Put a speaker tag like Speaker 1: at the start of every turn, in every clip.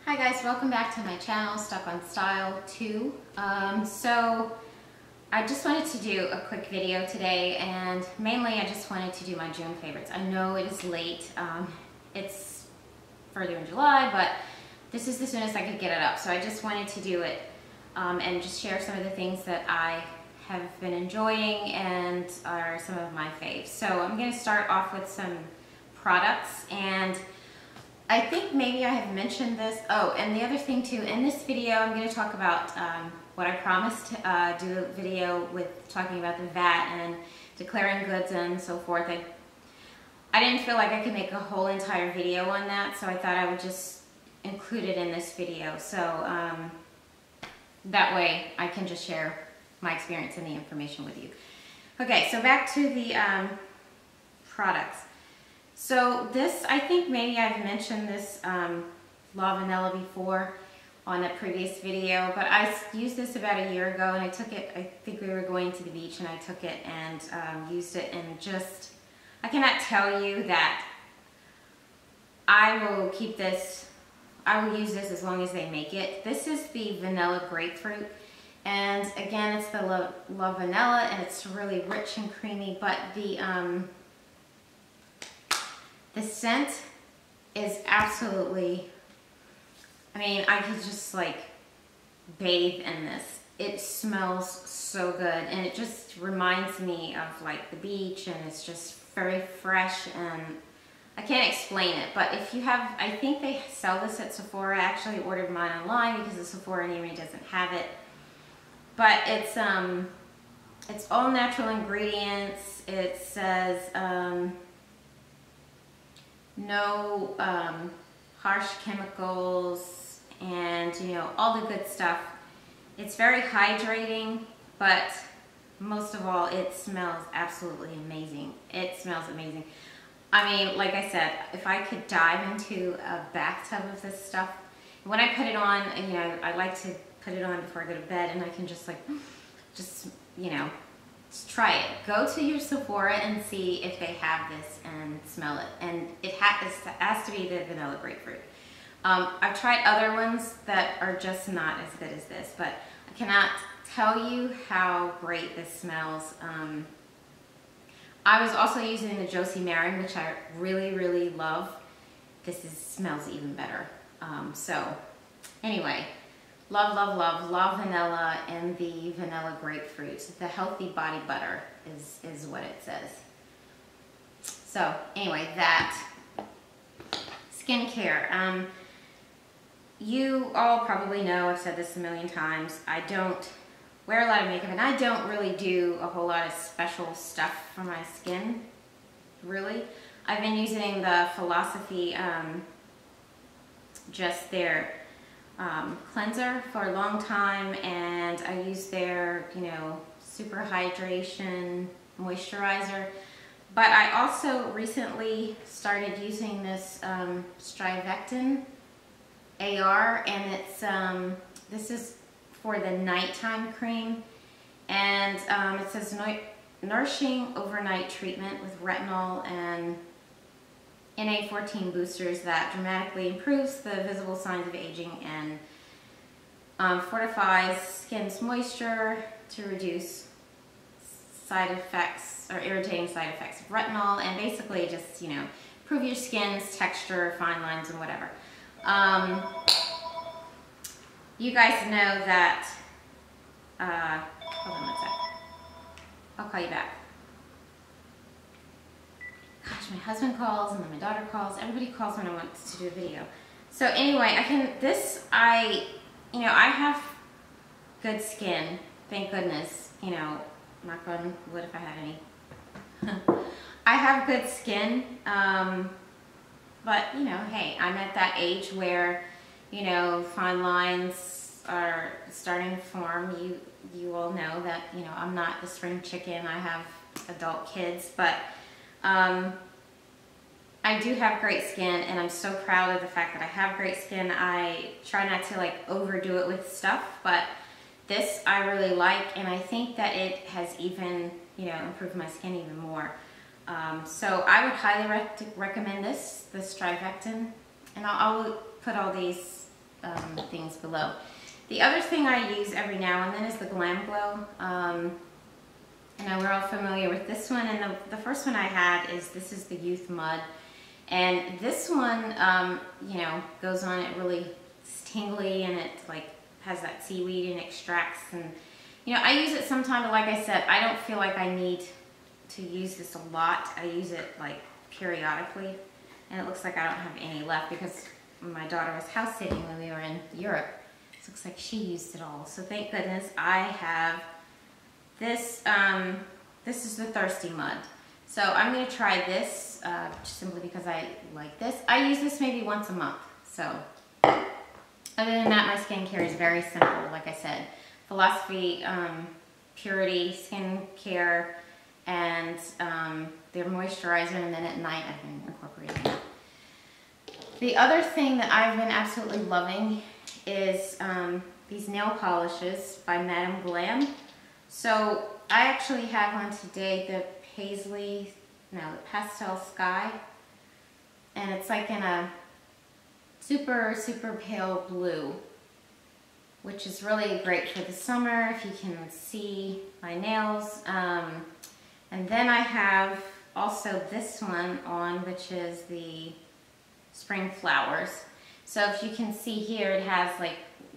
Speaker 1: Hi guys, welcome back to my channel, Stuck on Style 2. So I just wanted to do a quick video today, and mainly I just wanted to do my June favorites. I know it is late, it's further in July, but this is the soonest I could get it up. So I just wanted to do it and just share some of the things that I have been enjoying and are some of my faves. So I'm going to start off with some products, and I think maybe I have mentioned this. Oh, and the other thing too, in this video I'm going to talk about what I promised to do a video with talking about the VAT and declaring goods and so forth. I didn't feel like I could make a whole entire video on that, so I thought I would just include it in this video. So that way I can just share my experience and the information with you. Okay, so back to the products. So this, I think maybe I've mentioned this LaVanilla before on a previous video, but I used this about a year ago, and I took it, I think we were going to the beach, and I took it and used it, and just, I cannot tell you that I will keep this, I will use this as long as they make it. This is the Vanilla Grapefruit, and again, it's the LaVanilla, and it's really rich and creamy, but the scent is absolutely, I mean, I could just like bathe in this. It smells so good, and it just reminds me of like the beach, and it's just very fresh, and I can't explain it. But if you have, I think they sell this at Sephora. I actually ordered mine online because the Sephora near me doesn't have it. But it's all natural ingredients. It says no harsh chemicals, and you know, all the good stuff. It's very hydrating, but most of all, it smells absolutely amazing. It smells amazing. I mean, like I said, if I could dive into a bathtub of this stuff, when I put it on, you know, I like to put it on before I go to bed, and I can just like, you know, just try it. Go to your Sephora and see if they have this and smell it. And it has to be the Vanilla Grapefruit. I've tried other ones that are just not as good as this, but I cannot tell you how great this smells. I was also using the Josie Marin, which I really, really love. This smells even better. So anyway, love, love, love LaVanilla and the Vanilla Grapefruit. The healthy body butter is what it says. So anyway, that skincare. You all probably know, I've said this a million times, I don't wear a lot of makeup, and I don't really do a whole lot of special stuff for my skin, really. I've been using the Philosophy, just their cleanser for a long time, and I use their, you know, super hydration moisturizer. But I also recently started using this StriVectin AR, and it's this is for the nighttime cream, and it says nourishing overnight treatment with retinol and NA14 boosters that dramatically improves the visible signs of aging and fortifies skin's moisture to reduce side effects or irritating side effects of retinol, and basically just, you know, improve your skin's texture, fine lines, and whatever. You guys know that, hold on one sec, I'll call you back. Gosh, my husband calls, and then my daughter calls. Everybody calls when I want to do a video. So anyway, you know, I have good skin, thank goodness, you know, knock on wood if I have any. I have good skin, but you know, hey, I'm at that age where, you know, fine lines are starting to form. You all know that, you know, I'm not the spring chicken. I have adult kids, but I do have great skin, and I'm so proud of the fact that I have great skin. I try not to like overdo it with stuff, but this I really like, and I think that it has even, you know, improved my skin even more. So I would highly recommend this, the StriVectin, and I'll put all these things below. The other thing I use every now and then is the GlamGlow. I know we're all familiar with this one, and the first one I had is, this is the Youth Mud. And this one, you know, goes on, it really is tingly, and it like has that seaweed and extracts, and you know, I use it sometimes, but like I said, I don't feel like I need to use this a lot. I use it like periodically, and it looks like I don't have any left because my daughter was house sitting when we were in Europe. It looks like she used it all. So thank goodness I have this. This is the Thirsty Mud. So I'm going to try this simply because I like this. I use this maybe once a month. So other than that, my skincare is very simple. Like I said, Philosophy, Purity, skincare, and their moisturizer, and then at night I've been incorporating that. The other thing that I've been absolutely loving is these nail polishes by Madame Glam. So I actually have one today, the the Pastel Sky, and it's like in a super, super pale blue, which is really great for the summer if you can see my nails. And then I have also this one on, which is the Spring Flowers. So if you can see here, it has like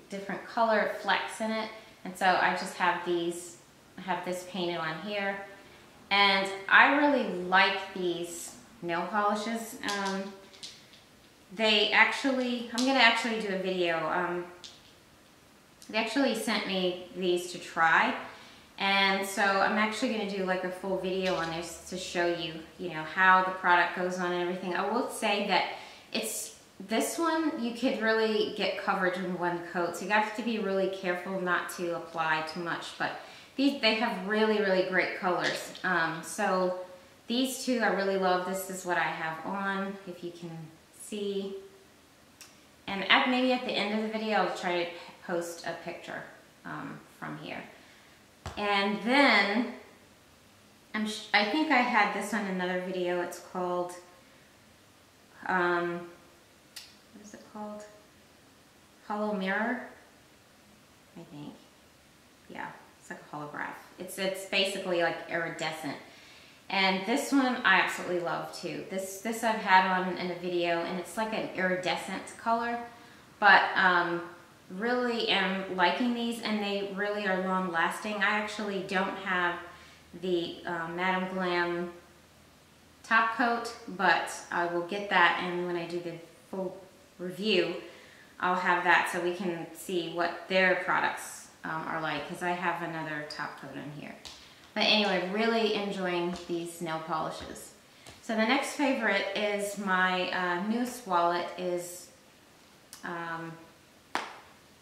Speaker 1: different color flecks in it. And so I just have these, I have this painted on here. And I really like these nail polishes. They actually, I'm gonna actually do a video. They actually sent me these to try. And so I'm actually going to do like a full video on this to show you, you know, how the product goes on and everything. I will say that this one, you could really get coverage in one coat. So you have to be really careful not to apply too much. But they have really, really great colors. So these two I really love. This is what I have on, if you can see. And maybe at the end of the video, I'll try to post a picture from here. And then, I think I had this on another video. It's called, what is it called? Holo Mirror, I think. Yeah, it's like a holograph. It's basically like iridescent. And this one I absolutely love too. This I've had on in a video, and it's like an iridescent color, but really am liking these, and they really are long lasting. I actually don't have the Madame Glam top coat, but I will get that, and when I do the full review, I'll have that so we can see what their products are like, because I have another top coat in here. But anyway, really enjoying these nail polishes. So the next favorite is my newest wallet is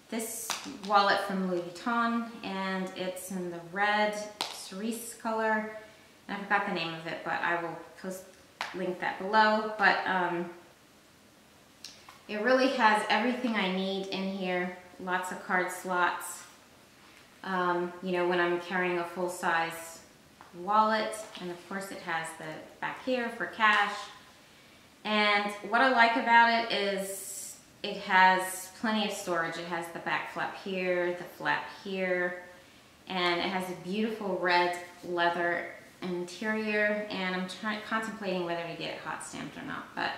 Speaker 1: this wallet from Louis Vuitton, and it's in the red cerise color. And I forgot the name of it, but I will link that below. But it really has everything I need in here. Lots of card slots. You know, when I'm carrying a full-size wallet, and of course it has the back here for cash. And what I like about it is it has plenty of storage. It has the back flap here, the flap here, and it has a beautiful red leather interior, and I'm contemplating whether to get it hot stamped or not, but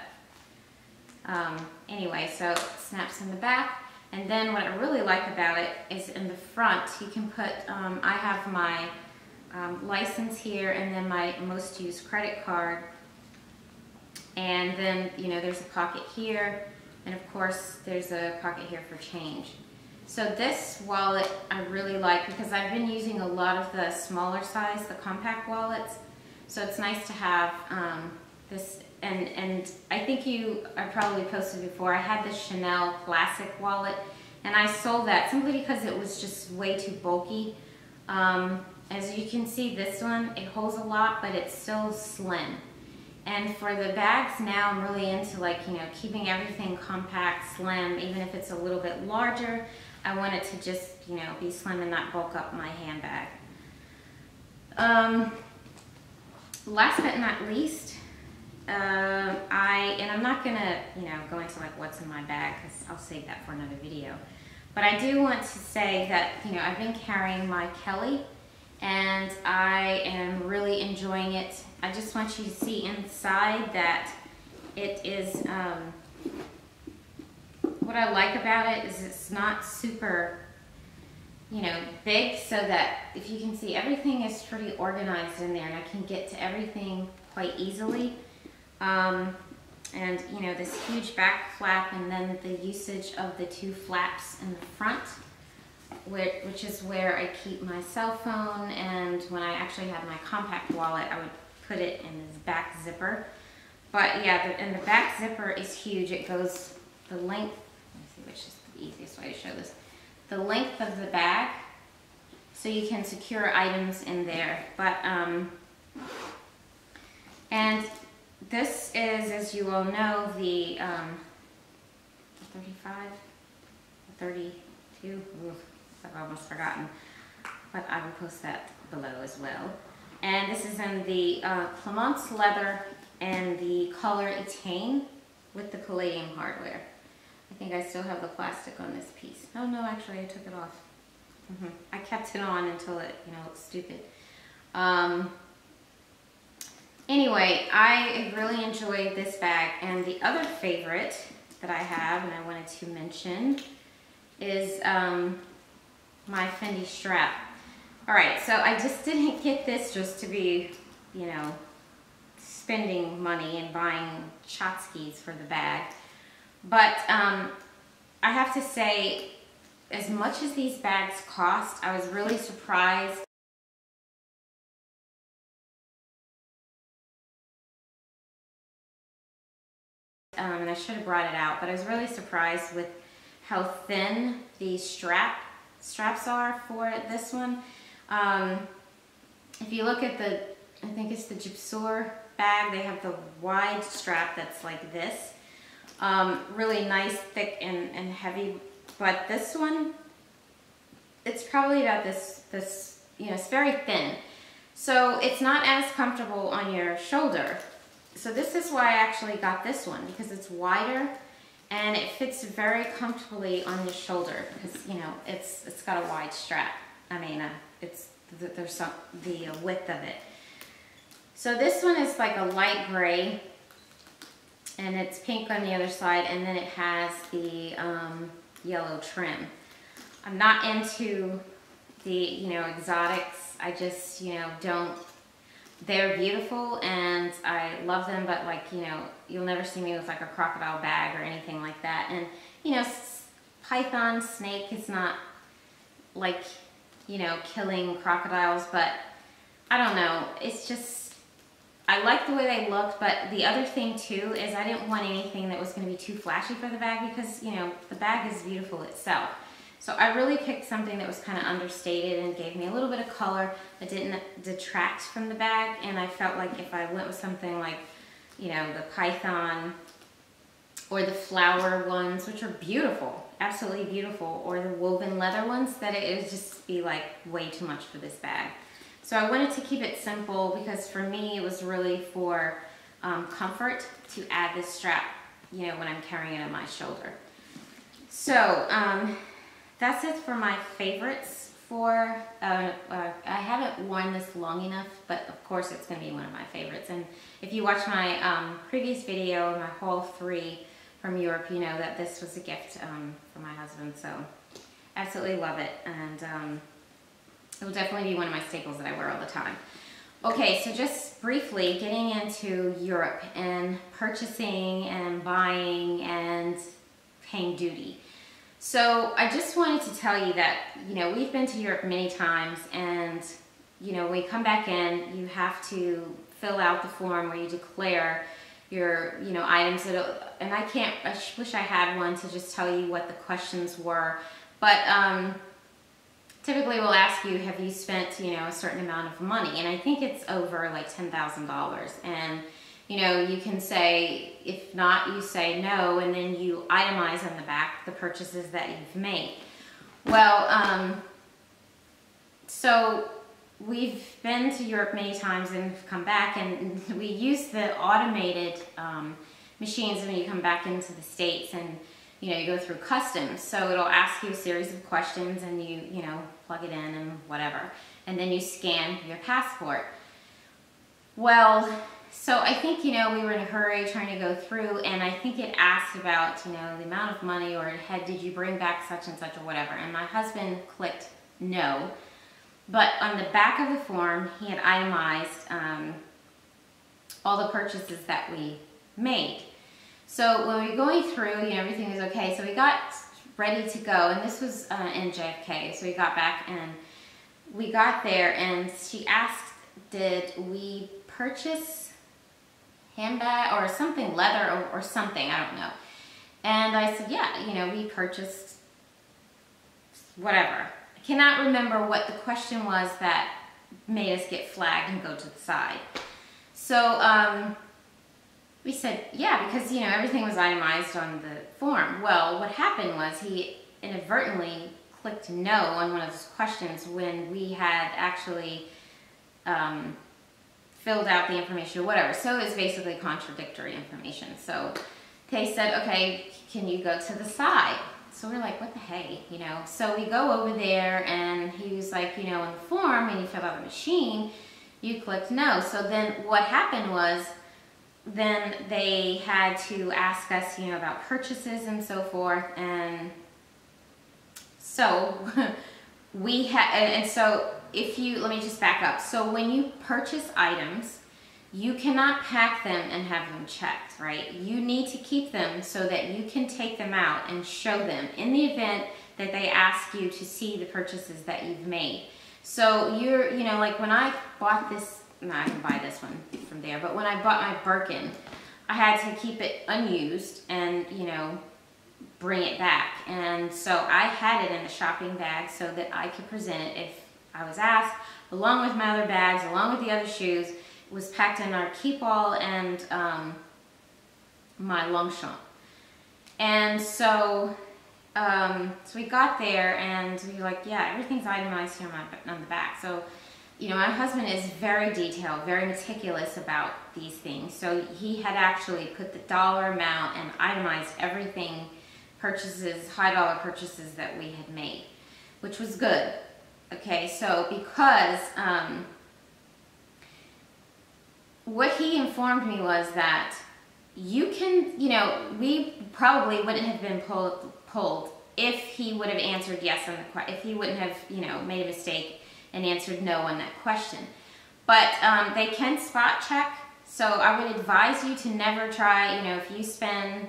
Speaker 1: anyway, so it snaps in the back. And then what I really like about it is in the front, you can put, I have my license here, and then my most used credit card, and then, you know, there's a pocket here, and of course there's a pocket here for change. So this wallet I really like because I've been using a lot of the smaller size, the compact wallets, so it's nice to have this. And I think I probably posted before, I had this Chanel classic wallet, and I sold that simply because it was just way too bulky. As you can see, this one, it holds a lot, but it's still slim. And for the bags now, I'm really into, like, you know, keeping everything compact, slim, even if it's a little bit larger. I want it to just, you know, be slim and not bulk up my handbag. Last but not least I'm not gonna, go into like what's in my bag because I'll save that for another video. But I do want to say that, I've been carrying my Kelly and I am really enjoying it. I just want you to see inside that it is, what I like about it is it's not super, big, so that if you can see, everything is pretty organized in there and I can get to everything quite easily. And this huge back flap, and then the usage of the two flaps in the front, which is where I keep my cell phone, and when I actually have my compact wallet, I would put it in this back zipper. But yeah, and the back zipper is huge. It goes the length, let me see which is the easiest way to show this, the length of the bag, so you can secure items in there. But and this is, as you all know, the 35, 32, I've almost forgotten, but I will post that below as well. And this is in the clemence leather and the color etain with the palladium hardware. I think I still have the plastic on this piece. Oh no, actually I took it off. I kept it on until it, looked stupid. Anyway, I really enjoyed this bag, and the other favorite that I have, and I wanted to mention, is my Fendi strap. Alright, so I just didn't get this just to be, spending money and buying tchotchkes for the bag. But I have to say, as much as these bags cost, I was really surprised. And I should have brought it out, but I was really surprised with how thin these straps are for this one. If you look at the, I think it's the Gypsor bag, they have the wide strap that's like this. Really nice, thick, and heavy. But this one, it's probably about this, it's very thin. So it's not as comfortable on your shoulder. So this is why I actually got this one, because it's wider and it fits very comfortably on your shoulder, because it's got a wide strap. I mean, there's the width of it. So this one is like a light gray, and it's pink on the other side, and then it has the yellow trim. I'm not into the exotics. I just don't. They're beautiful and I love them, but like, you'll never see me with like a crocodile bag or anything like that. And, python, snake is not like, killing crocodiles, but I don't know. It's just, I like the way they looked, but the other thing too is I didn't want anything that was going to be too flashy for the bag, because, the bag is beautiful itself. So I really picked something that was kind of understated and gave me a little bit of color that didn't detract from the bag. And I felt like if I went with something like, the python or the flower ones, which are beautiful, absolutely beautiful, or the woven leather ones, that it would just be like way too much for this bag. So I wanted to keep it simple, because for me it was really for comfort to add this strap, when I'm carrying it on my shoulder. So, that's it for my favorites for, I haven't worn this long enough, but of course it's going to be one of my favorites. And if you watch my previous video, my haul 3 from Europe, you know that this was a gift for my husband. So absolutely love it. And it will definitely be one of my staples that I wear all the time. Okay, so just briefly getting into Europe and purchasing and buying and paying duty. So I just wanted to tell you that, we've been to Europe many times, and, when you come back in, you have to fill out the form where you declare your, items that, and I wish I had one to just tell you what the questions were, but typically we'll ask you, have you spent, a certain amount of money? And I think it's over like $10,000. And you can say, if not, you say no, and then you itemize on the back the purchases that you've made. Well, so we've been to Europe many times and come back, and we use the automated machines when you come back into the States, and you know, you go through customs. So it'll ask you a series of questions, and you know, plug it in and whatever, and then you scan your passport. Well, so I think, you know, we were in a hurry trying to go through, and I think it asked about, you know, the amount of money, or it had, did you bring back such and such or whatever, and my husband clicked no. But on the back of the form, he had itemized all the purchases that we made. So when we were going through, you know, everything was okay. So we got ready to go, and this was in JFK. So we got back, and we got there, and she asked, did we purchase handbag or something, leather or something, I don't know. And I said, yeah, you know, we purchased whatever. I cannot remember what the question was that made us get flagged and go to the side. So we said, yeah, because, you know, everything was itemized on the form. Well, what happened was he inadvertently clicked no on one of those questions when we had actually filled out the information or whatever. So it was basically contradictory information. So they said, okay, can you go to the side? So we're like, what the hey, you know? So we go over there, and he was like, you know, in the form, when you fill out the machine, you clicked no. So then what happened was, then they had to ask us, you know, about purchases and so forth. And so we had, and so if you, let me just back up. So when you purchase items, you cannot pack them and have them checked, right? You need to keep them so that you can take them out and show them in the event that they ask you to see the purchases that you've made. So you're, you know, like when I bought this, no, I can buy this one from there, but when I bought my Birkin, I had to keep it unused and, you know, bring it back. And so I had it in a shopping bag so that I could present it if I was asked, along with my other bags, along with the other shoes. It was packed in our keep all and my Longchamp. And so so we got there, and we were like, yeah, everything's itemized here on the back. So, you know, my husband is very detailed, very meticulous about these things. So he had actually put the dollar amount and itemized everything, purchases, high dollar purchases that we had made, which was good. Okay, so because what he informed me was that you can, you know, we probably wouldn't have been pulled if he would have answered yes on the question, if he wouldn't have, you know, made a mistake and answered no on that question. But they can spot check, so I would advise you to never try, you know, if you spend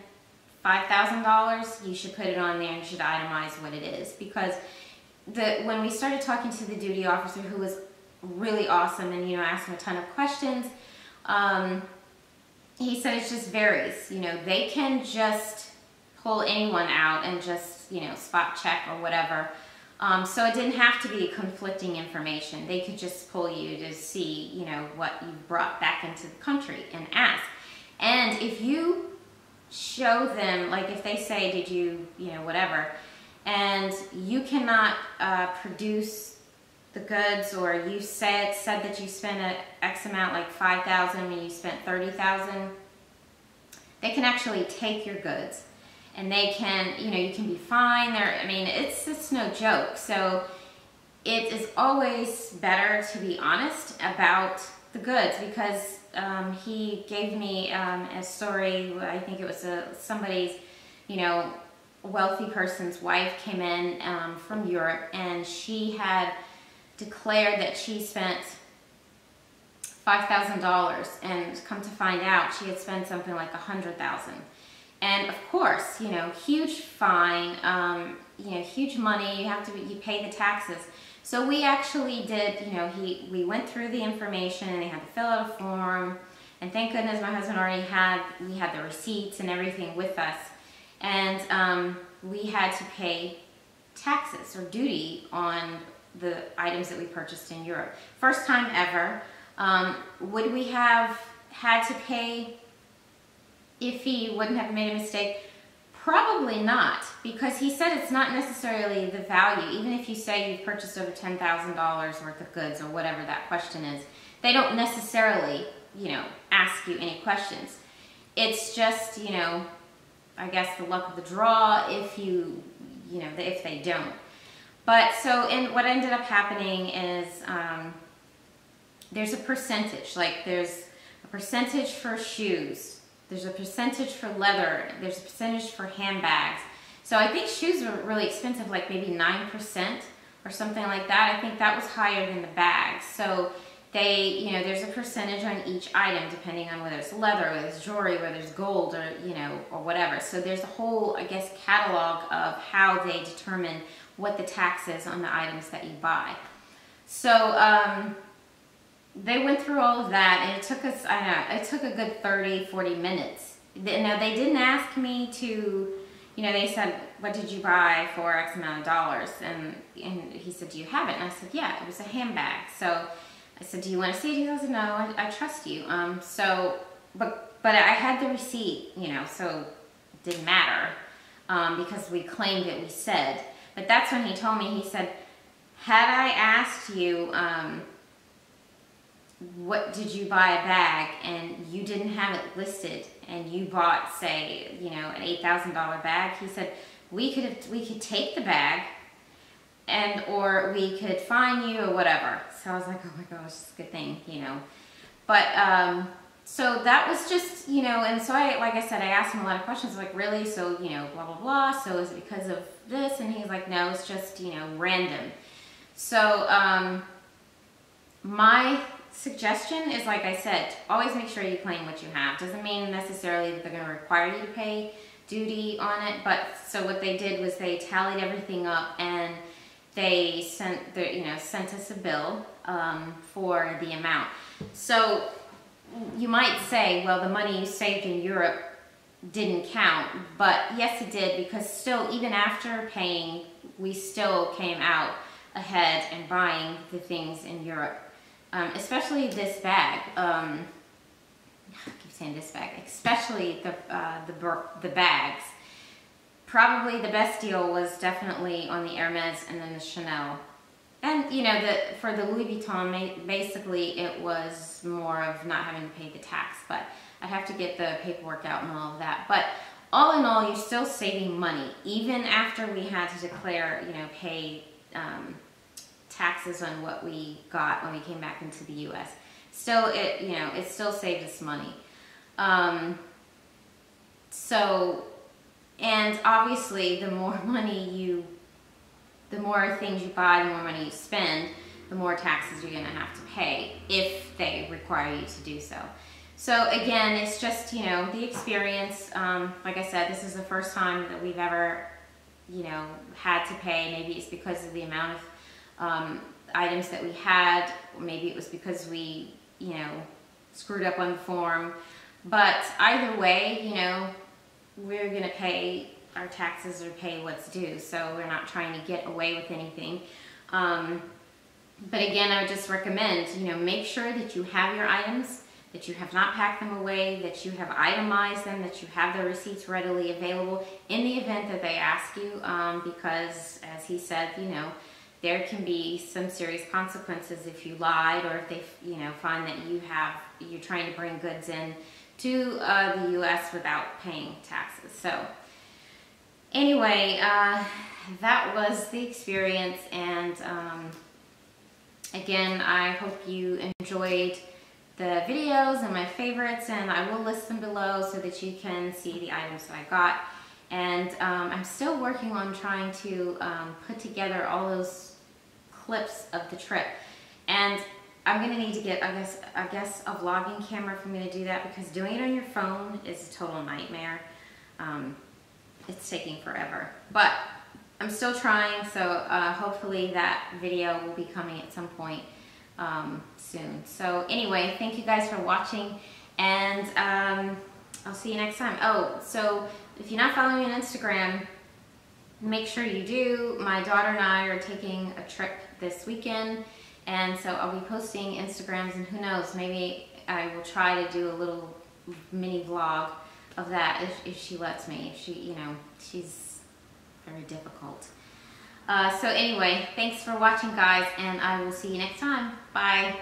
Speaker 1: $5,000, you should put it on there and you should itemize what it is, because when we started talking to the duty officer, who was really awesome and, you know, asked him a ton of questions, he said it just varies. You know, they can just pull anyone out and just, you know, spot check or whatever. So it didn't have to be conflicting information. They could just pull you to see, you know, what you brought back into the country and ask. And if you show them, like if they say, did you, you know, whatever, and you cannot produce the goods, or you said that you spent an X amount, like $5,000, and you spent $30,000, they can actually take your goods, and they can, you know, you can be fined. I mean, it's no joke. So it is always better to be honest about the goods, because he gave me a story. I think it was somebody's, you know, wealthy person's wife came in from Europe, and she had declared that she spent $5,000, and come to find out she had spent something like $100,000. And of course, you know, huge fine, you know, huge money. You pay the taxes. So we actually did, you know, we went through the information, and they had to fill out a form. And thank goodness my husband already we had the receipts and everything with us. And we had to pay taxes or duty on the items that we purchased in Europe. First time ever. Would we have had to pay if he wouldn't have made a mistake? Probably not, because he said it's not necessarily the value. Even if you say you've purchased over $10,000 worth of goods or whatever that question is, they don't necessarily, you know, ask you any questions. It's just, you know, I guess the luck of the draw if you know, if they don't. But so, and what ended up happening is there's a percentage, like there's a percentage for shoes. There's a percentage for leather. There's a percentage for handbags. So I think shoes were really expensive, like maybe 9% or something like that. I think that was higher than the bags. So they, you know, there's a percentage on each item depending on whether it's leather, whether it's jewelry, whether it's gold, or, you know, or whatever. So there's a whole, I guess, catalog of how they determine what the tax is on the items that you buy. So, they went through all of that, and it took us, I don't know, it took a good 30, 40 minutes. Now, they didn't ask me to, you know, they said, what did you buy for X amount of dollars? And he said, do you have it? And I said, yeah, it was a handbag. So I said, do you want to see it? He goes, no, I trust you. But I had the receipt, you know, so it didn't matter because we claimed it, we said. But that's when he told me, he said, had I asked you, what did you buy a bag, and you didn't have it listed, and you bought, say, you know, an $8,000 bag, he said, we could take the bag, and or we could fine you or whatever. So I was like, oh my gosh, it's a good thing, you know. But so that was just, you know, and so like I said, I asked him a lot of questions, like, really, so, you know, blah blah blah, so is it because of this? And he's like, no, it's just, you know, random. So my suggestion is, like I said, always make sure you claim what you have. Doesn't mean necessarily that they're going to require you to pay duty on it, but so what they did was they tallied everything up, and they sent us a bill for the amount. So you might say, well, the money you saved in Europe didn't count, but yes, it did, because still, even after paying, we still came out ahead and buying the things in Europe. Especially this bag. I keep saying this bag. Especially the bags. Probably the best deal was definitely on the Hermes and then the Chanel. And you know, for the Louis Vuitton, basically it was more of not having to pay the tax. But I'd have to get the paperwork out and all of that. But all in all, you're still saving money, even after we had to declare, you know, pay taxes on what we got when we came back into the U.S. Still, it still saved us money. So, and obviously, the more things you buy, the more money you spend, the more taxes you're going to have to pay if they require you to do so. So again, it's just, you know, the experience. Like I said, this is the first time that we've ever, you know, had to pay. Maybe it's because of the amount of items that we had, or maybe it was because we, you know, screwed up on the form. But either way, you know, we're gonna pay our taxes or pay what's due, so we're not trying to get away with anything. But again, I would just recommend, you know, make sure that you have your items, that you have not packed them away, that you have itemized them, that you have the receipts readily available in the event that they ask you, because as he said, you know, there can be some serious consequences if you lied, or if they, you know, find that you're trying to bring goods in to the U.S. without paying taxes. So anyway, that was the experience, and again, I hope you enjoyed the videos and my favorites, and I will list them below so that you can see the items that I got. And I'm still working on trying to put together all those clips of the trip, and I'm gonna need to get, I guess a vlogging camera if I'm gonna do that, because doing it on your phone is a total nightmare. It's taking forever, but I'm still trying, so hopefully that video will be coming at some point soon. So anyway, thank you guys for watching, and I'll see you next time. Oh, so if you're not following me on Instagram, make sure you do. My daughter and I are taking a trip this weekend, and so I'll be posting Instagrams, and who knows, maybe I will try to do a little mini vlog of that if she lets me. If she, you know, she's very difficult. So anyway, thanks for watching, guys, and I will see you next time. Bye.